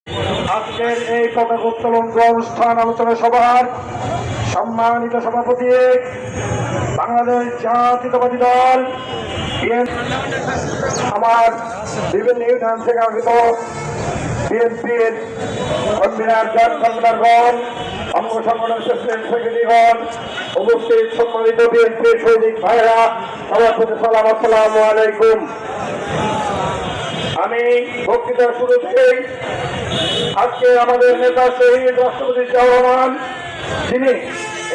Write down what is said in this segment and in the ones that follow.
আজকের এই পতাকা উত্তোলন অনুষ্ঠান আলোচনা সভার সম্মানিত সভাপতি বাংলাদেশ জাতীয়তাবাদী দল আমার বিভিন্ন ইউনিয়ন থেকে আগত বিএনপির কনভেনার কনভেনারগণ, অঙ্গ সংগঠনের প্রেসিডেন্ট সেক্রেটারিগণ, উপস্থিত সম্মানিত বিএনপি সৈনিক ভাইরা, সবার প্রতি সালাম, আসসালামু আলাইকুম। আমি বক্তৃতার শুরু থেকেই আজকে আমাদের নেতা শহীদ রাষ্ট্রপতি জিয়াউর রহমান, যিনি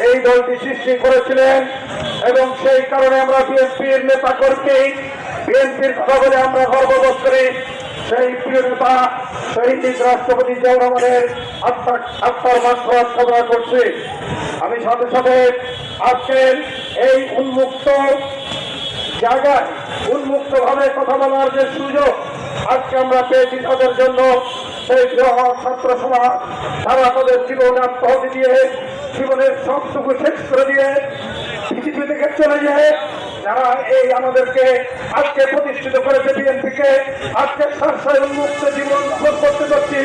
এই দলটি সৃষ্টি করেছিলেন এবং সেই কারণে আমরা বিএনপির নেতা কর্মী, বিএনপির কথা বলে আমরা গর্ববোধ করি। সেই প্রিয় নেতা শহীদ রাষ্ট্রপতি জিয়াউর রহমানের আত্মার মাগফিরাত কামনা করছি। আমি সাথে সাথে আজকের এই উন্মুক্ত জায়গায় উন্মুক্ত ভাবে কথা বলার যে সুযোগ আজকে আমরা পেয়েছি তাদের জন্য সেই ছাত্র সমাজ, তারা তাদের জীবন আত্মাহুতি দিয়ে, জীবনের সবটুকু শেষ করে দিয়ে পৃথিবী থেকে চলে যায়, যারা এই আমাদেরকে আজকে প্রতিষ্ঠিত করেছে, বিএনপিকে আজকে সারসায় উন্মুক্ত জীবন করতে পারছি,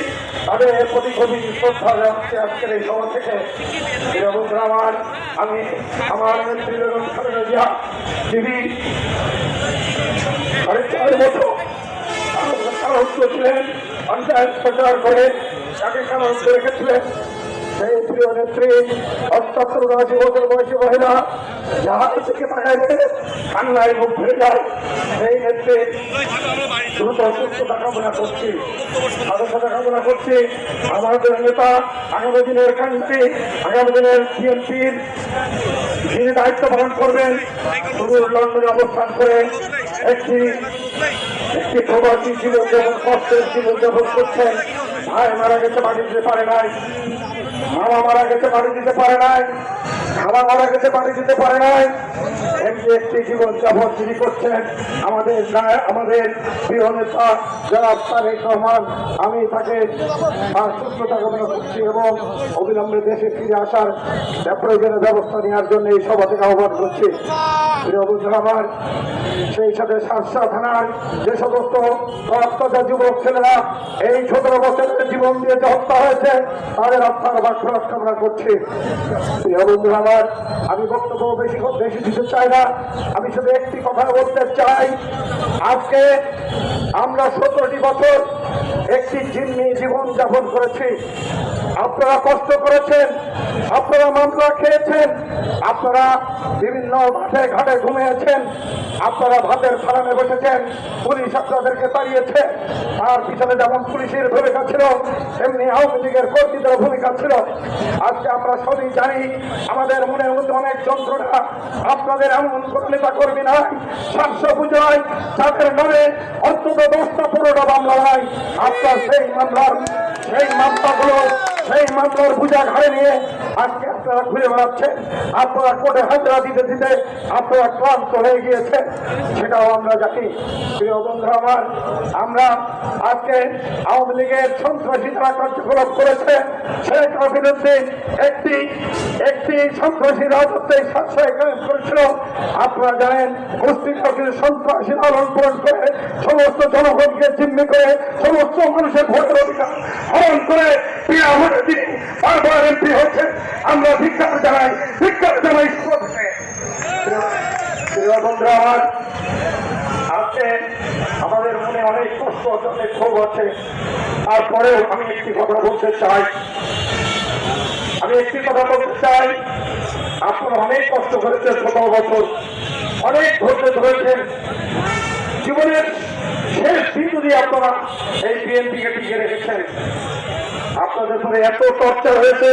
তাদের প্রতি গভীর শ্রদ্ধা জানাচ্ছি আজকের এই সভা থেকে। আমি আমার নেত্রী বেগম খালেদা জিয়া যিনি 4.5 বছর কারারুদ্ধ ছিলেন, পঞ্চায়েত প্রচার করে তাকে কারারুদ্ধ রেখেছিলেন, সেই প্রিয় নেত্রী 78-79 বছর বয়সী মহিলা যাহার থেকে তাকাইলে কান্নায় মুখ ভরে যায়, সেই নেত্রী দ্রুত সুস্থতা কামনা করছি। সাথে সাথে কামনা করছি আমাদের নেতা, আগামী দিনের কান্তি, আগামী দিনের বিএনপির যিনি দায়িত্ব পালন করবেন, সুদূর লন্ডনে অবস্থান করে একটি প্রবাসী জীবন যেমন কষ্টের জীবন যাপন করছেন। ভাই মারা গেছে, বাড়ি দিতে পারে নাই, মামা মারা গেছে, বাড়ি দিতে পারে নাই, খালা মারা গেছে, বাড়ি দিতে পারে নাই, এমনি একটি জীবন যাপন যিনি করছেন আমাদের প্রিয় নেতা জনাব তারেক রহমান। আমি তাকে সুস্থতা কামনা করছি এবং অবিলম্বে দেশে ফিরে আসার প্রয়োজনীয় ব্যবস্থা নেওয়ার জন্য এই সভা থেকে আহ্বান করছি। প্রিয় বন্ধুরা আমার, সেই সাথে শার্শা থানার যে সমস্ত রক্তদাতা যুবক ছেলেরা এই 17 বছরের জীবন দিয়ে যে হত্যা হয়েছে, তাদের আত্মার মাগফিরাত কামনা করছি। প্রিয় বন্ধুরা আমার, আমি বক্তব্য বেশি দিতে চাই না, আমি শুধু একটি কথা বলতে চাই। আজকে আমরা 17টি বছর একটি জিম্মি জীবন যাপন করেছি। আপনারা কষ্ট করেছেন, আপনারা মামলা খেয়েছেন, আপনারা বিভিন্ন মাঠে ঘাটে ঘুমিয়েছেন, আপনারা ভাতের ফার্মে বসেছেন, পুলিশ আপনাদেরকে তাড়িয়েছে, তার পিছনে যেমন পুলিশের ভূমিকা ছিল তেমনি আওয়ামী লীগের কর্মীদের ভূমিকা ছিল। আজকে আমরা সবই জানি, আমাদের মনের মধ্যে অনেক যন্ত্রণা। আপনাদের এমন কোন নেতা কর্মী নাই 700 পুজোয় তাদের নামে অন্তত 10টা-15টা মামলা নাই। আপনার সেই মামলার পূজা ঘাড়ে নিয়ে আজকে আপনারা ঘুরে বেড়াচ্ছেন, আপনারা কোর্টে হাজিরা দিতে দিতে আপনারা ক্লান্ত হয়ে গিয়েছেন, সেটাও আমরা জানি। প্রিয় বন্ধুরা আমার, আমরা আজকে আওয়ামী লীগের সন্ত্রাসী যারা কার্যকলাপ করেছে সেটার বিরুদ্ধে একটি সন্ত্রাসী রাজত্বে করেছিল। আপনারা জানেন, গোষ্ঠীর সন্ত্রাসী লালন পালন করে সমস্ত জনগণকে জিম্মি করে সমস্ত মানুষের ভোটের অধিকার হরণ করে বারবার এমপি হচ্ছে। আমরা ধিক্কার জানাই। আমার আজকে আমাদের মনে অনেক কষ্ট, অনেক ক্ষোভ আছে। তারপরেও আমি একটি কথা বলতে চাই, আপনারা অনেক কষ্ট করেছেন, 17 বছর অনেক ধৈর্য ধরেছেন। জীবনের শেষ বিন্দু দিয়ে আপনারা এই বিএনপিকে টিকে রেখেছেন। আপনাদের উপরে এত টর্চার হয়েছে,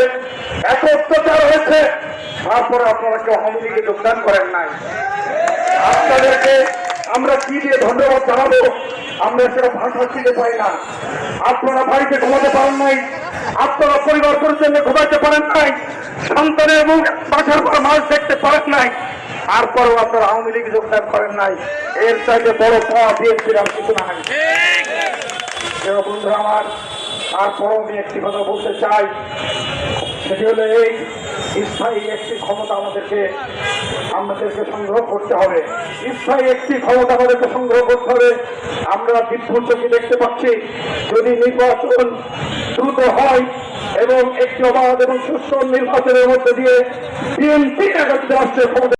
এত অত্যাচার হয়েছে, তারপরে আপনারা কেউ আওয়ামী লীগে যোগদান করেন নাই। আপনাদেরকে আমরা কি দিয়ে ধন্যবাদ জানাবো, আমরা সেটা ভাষা খুঁজে পাই না। আপনারা বাড়িতে ঘুমাতে পারেন নাই, আপনারা পরিবার পরিজনে ঘুমাতে পারেন নাই, সন্তানের এবং বাসার পর মাছ দেখতে পারেন নাই, তারপরেও আপনারা আওয়ামী লীগে যোগদান করেন নাই। এর চাইতে বড় পাওয়া বিএনপির আর কিছু নাই। বন্ধুরা আমার, তারপরও আমি একটি কথা বলতে চাই, সেটি হলো এই স্থায়ী একটি ক্ষমতা আমাদেরকে সংগ্রহ করতে হবে। স্থায়ী একটি ক্ষমতা আমাদেরকে সংগ্রহ করতে হবে। আমরা বিপুল চোখে দেখতে পাচ্ছি, যদি নির্বাচন দ্রুত হয় এবং একটি অবাধ এবং সুষ্ঠু নির্বাচনের মধ্যে দিয়ে বিএনপি রাষ্ট্রের ক্ষমতা